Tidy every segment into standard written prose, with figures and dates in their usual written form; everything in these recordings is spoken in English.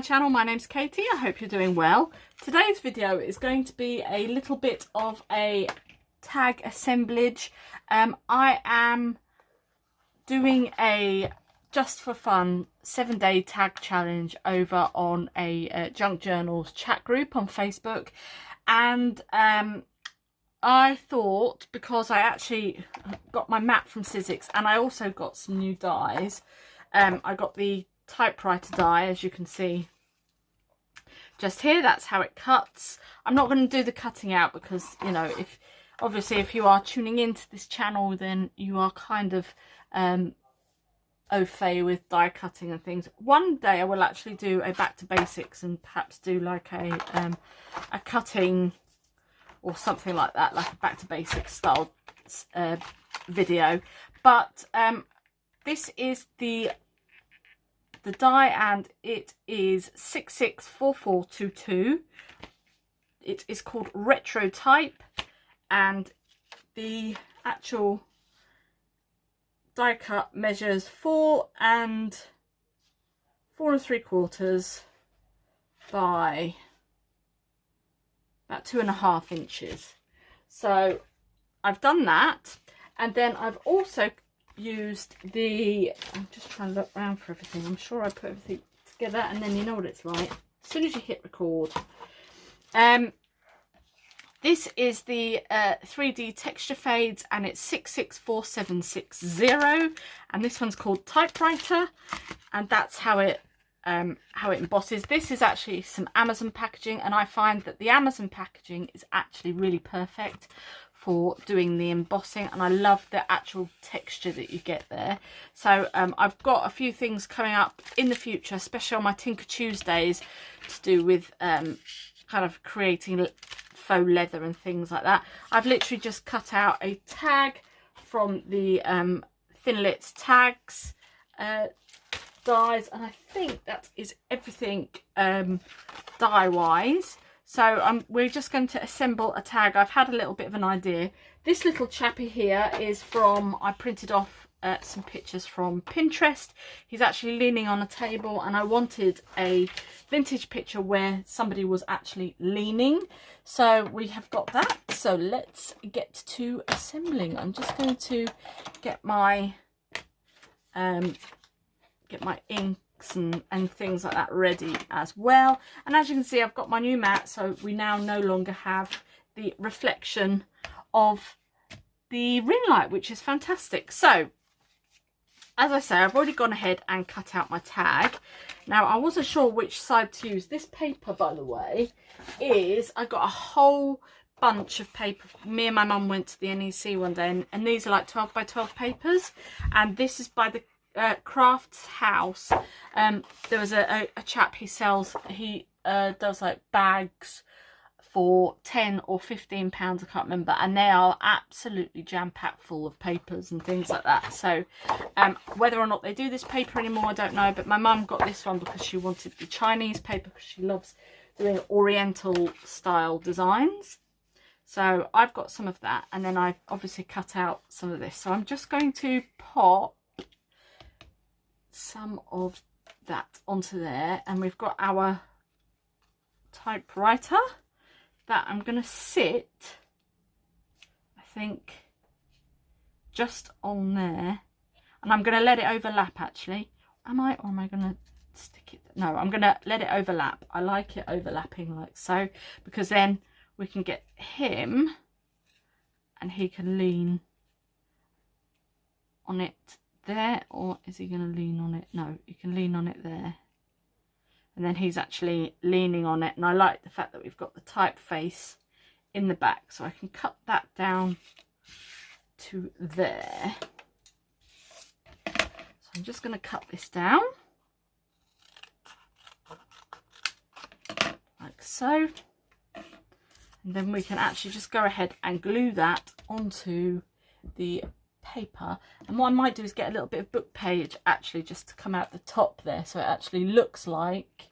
channel. My name's Katie. I hope you're doing well. Today's video is going to be a little bit of a tag assemblage. I am doing a just for fun 7-day tag challenge over on a Junk Journals chat group on Facebook, and I thought, because I actually got my mat from Sizzix and I also got some new dies. I got the typewriter die, as you can see just here. That's how it cuts. I'm not going to do the cutting out because, you know, if you are tuning into this channel, then you are kind of au fait with die cutting and things. One day I will actually do a back to basics and perhaps do like a cutting or something like that, like a back to basics style video. But this is the die, and it is 664422. It is called Retro Type, and the actual die cut measures 4 3/4 by about 2.5 inches. So I've done that, and then I've also used the, I'm just trying to look around for everything. I'm sure I put everything together, and then you know what it's like as soon as you hit record. This is the 3D texture fades, and it's 664760, and this one's called Typewriter, and that's how it embosses. This is actually some Amazon packaging, and I find that the Amazon packaging is actually really perfect for doing the embossing, and I love the actual texture that you get there. So I've got a few things coming up in the future, especially on my Tinker Tuesdays, to do with kind of creating faux leather and things like that. I've literally just cut out a tag from the Thinlits tags dies, and I think that is everything die wise. So we're just going to assemble a tag. I've had a little bit of an idea. This little chappy here is from, I printed off some pictures from Pinterest. He's actually leaning on a table, and I wanted a vintage picture where somebody was actually leaning. So we have got that. So let's get to assembling. I'm just going to get my inks and things like that ready as well. And as you can see, I've got my new mat, so we now no longer have the reflection of the ring light, which is fantastic. So as I say, I've already gone ahead and cut out my tag. Now, I wasn't sure which side to use. This paper, by the way, is, I got a whole bunch of paper. Me and my mum went to the NEC one day, and these are like 12 by 12 papers, and this is by the Crafts House. There was a chap, he does like bags for 10 or 15 pounds, I can't remember, and they are absolutely jam-packed full of papers and things like that. So whether or not they do this paper anymore, I don't know, but my mum got this one because she wanted the Chinese paper, because she loves doing oriental style designs. So I've got some of that, and then I've obviously cut out some of this. So I'm just going to pop some of that onto there, and we've got our typewriter that I'm going to sit, I think, just on there, and I'm going to let it overlap. Actually, or am I going to stick it? No, I'm going to let it overlap. I like it overlapping like so, because then we can get him and he can lean on it there. Or is he going to lean on it? No, you can lean on it there, and then he's actually leaning on it. And I like the fact that we've got the typeface in the back, so I can cut that down to there. So I'm just going to cut this down like so, and then we can actually just go ahead and glue that onto the paper. And what I might do is get a little bit of book page actually just to come out the top there, so it actually looks like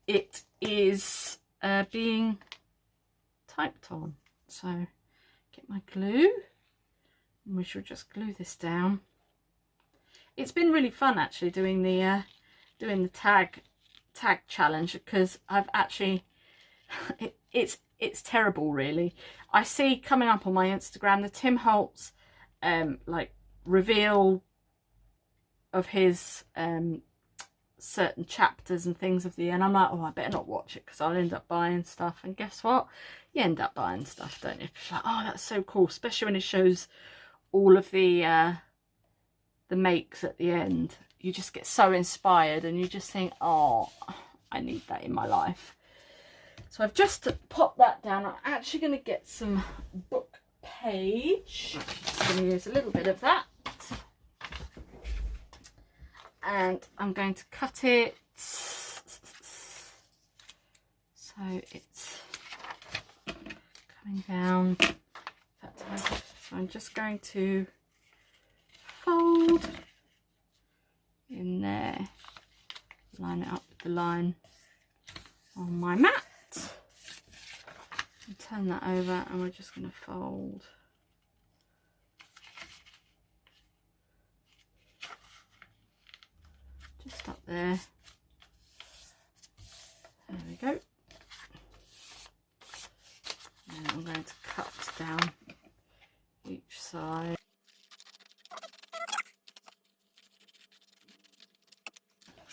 it is being typed on. So get my glue, and we should just glue this down. It's been really fun actually doing the tag tag challenge, because I've actually it's terrible really. I see coming up on my Instagram the Tim Holtz like reveal of his certain chapters and things of the end. I'm like, oh, I better not watch it because I'll end up buying stuff. And guess what? You end up buying stuff, don't you? It's like, oh, that's so cool, especially when it shows all of the makes at the end. You just get so inspired and you just think, oh, I need that in my life. So I've just popped that down. I'm actually going to get some book page. Just going to use a little bit of that. And I'm going to cut it so it's coming down. So I'm just going to fold in there, line it up with the line on my mat, and turn that over, and we're just going to fold just up there. There we go. And I'm going to cut down each side.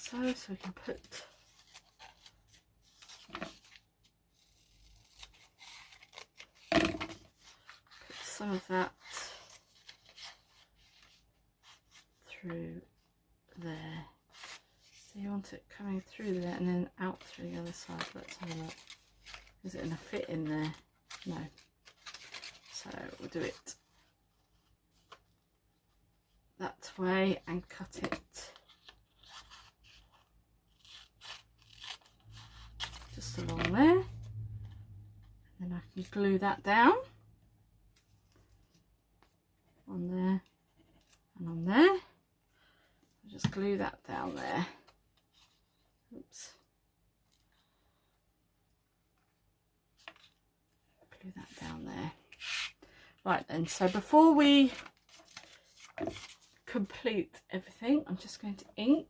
So we can put some of that through there. So you want it coming through there and then out through the other side. Let's have a look. Is it going to fit in there? No. So we'll do it that way and cut it just along there. And then I can glue that down on there and on there. I'll just glue that down there. Oops. Glue that down there. Right then, so before we complete everything, I'm just going to ink.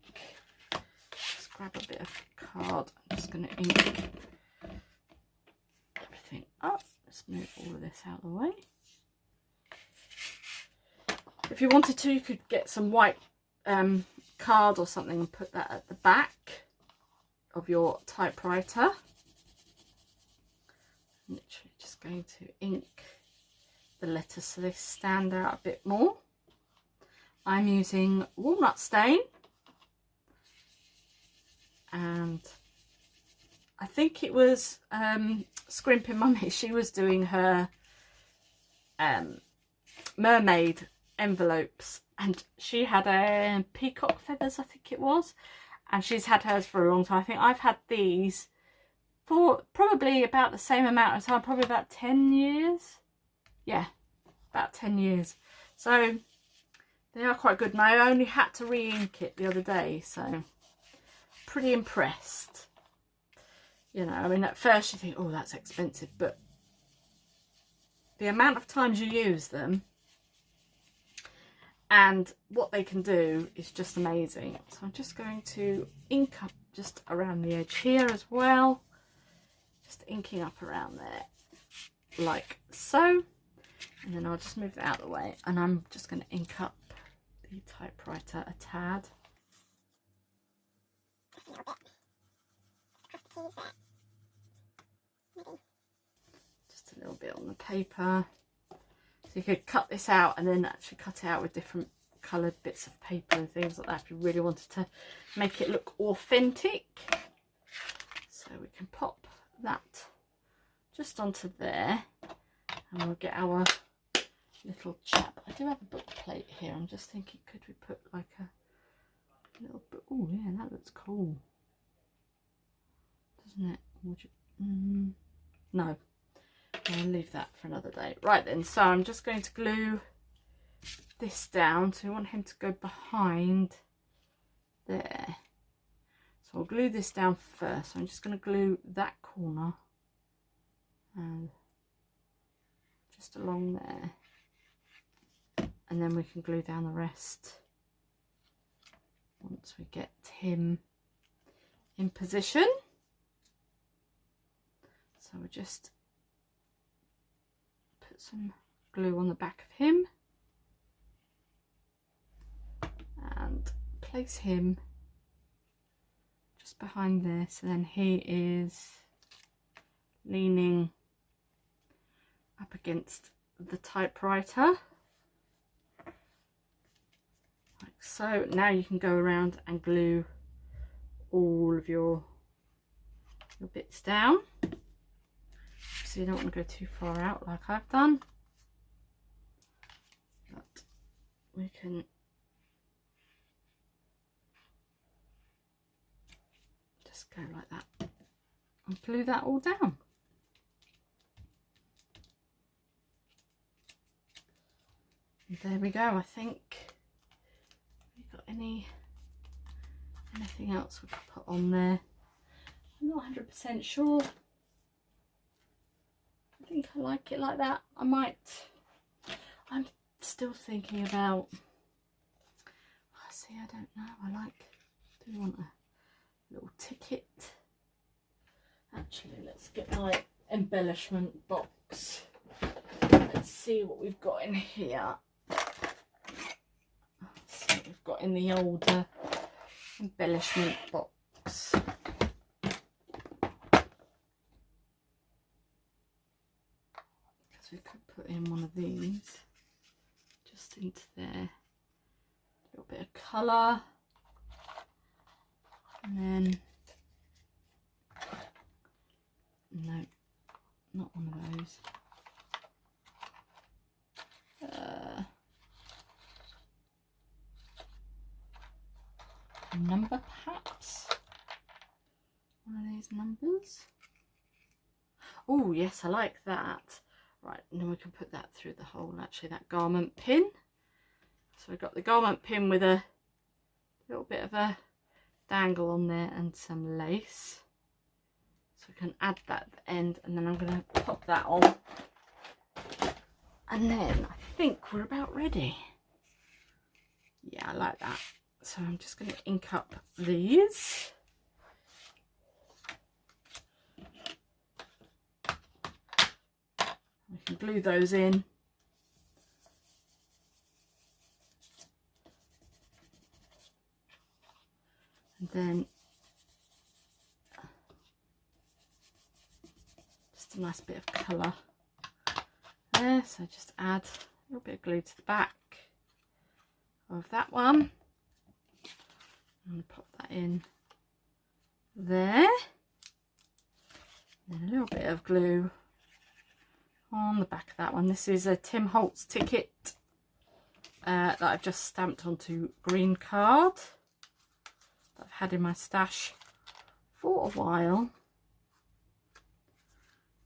Just grab a bit of card. I'm just going to ink everything up. Let's move all of this out of the way. If you wanted to, you could get some white card or something and put that at the back of your typewriter. I'm literally just going to ink the letters so they stand out a bit more. I'm using walnut stain, and I think it was Scrimping Mummy. She was doing her mermaid envelopes, and she had a peacock feathers, I think it was, and she's had hers for a long time. I think I've had these for probably about the same amount of time, probably about 10 years. Yeah, about 10 years. So they are quite good, and I only had to re-ink it the other day, so pretty impressed. You know, I mean, at first you think, oh, that's expensive, but the amount of times you use them and what they can do is just amazing. So I'm just going to ink up just around the edge here as well. Just inking up around there, like so. And then I'll just move that out of the way, and I'm just going to ink up the typewriter a tad. Just a little bit on the paper. So you could cut this out and then actually cut it out with different coloured bits of paper and things like that if you really wanted to make it look authentic. So we can pop that just onto there, and we'll get our little chap. I do have a book plate here. I'm just thinking, could we put like a little book? Oh yeah, that looks cool, doesn't it? Would you? No, I'll leave that for another day. Right then, so I'm just going to glue this down. So we want him to go behind there. So I'll glue this down first. So I'm just going to glue that corner and just along there, and then we can glue down the rest once we get him in position. So we'll just put some glue on the back of him and place him just behind there. So then he is leaning up against the typewriter, like so. Now you can go around and glue all of your bits down, so you don't want to go too far out like I've done, but we can just go like that and glue that all down. And there we go. I think we've got anything else we could put on there. I'm not 100% sure. I think I like it like that. I'm still thinking about, see, I don't know, do you want a little ticket? Actually, let's get my embellishment box. Let's see what we've got in here. Let's see what we've got in the older embellishment box. We could put in one of these just into there, a little bit of colour, and then no, not one of those. A number perhaps, one of these numbers. Oh yes, I like that. Right, and then we can put that through the hole, actually, that garment pin. So we've got the garment pin with a little bit of a dangle on there and some lace. So we can add that at the end, and then I'm going to pop that on. And then I think we're about ready. Yeah, I like that. So I'm just going to ink up these. We can glue those in. And then just a nice bit of colour there. So just add a little bit of glue to the back of that one. I'm going to pop that in there. Then a little bit of glue on the back of that one. This is a Tim Holtz ticket that I've just stamped onto green card that I've had in my stash for a while.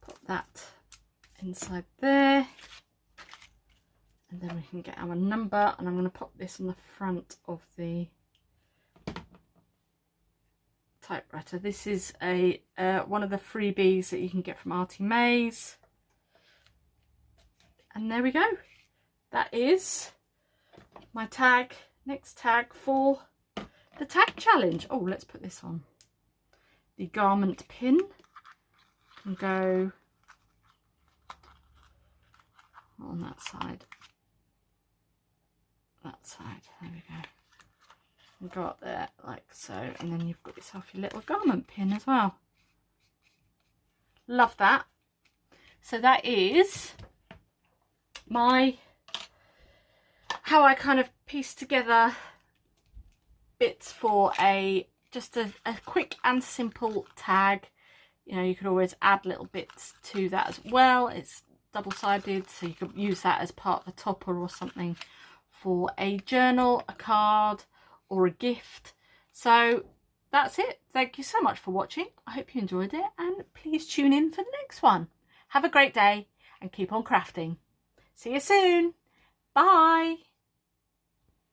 Put that inside there, and then we can get our number, and I'm going to pop this on the front of the typewriter. This is a one of the freebies that you can get from Artie Mays. And there we go. That is my tag, next tag for the tag challenge. Oh, let's put this on. The garment pin can go on that side. That side. There we go. And go up there like so, and then you've got yourself your little garment pin as well. Love that. So that is how I kind of piece together bits for just a quick and simple tag. You know, you could always add little bits to that as well. It's double-sided, so you could use that as part of a topper or something for a journal, a card, or a gift. So that's it. Thank you so much for watching. I hope you enjoyed it, and please tune in for the next one. Have a great day and keep on crafting. See you soon. Bye.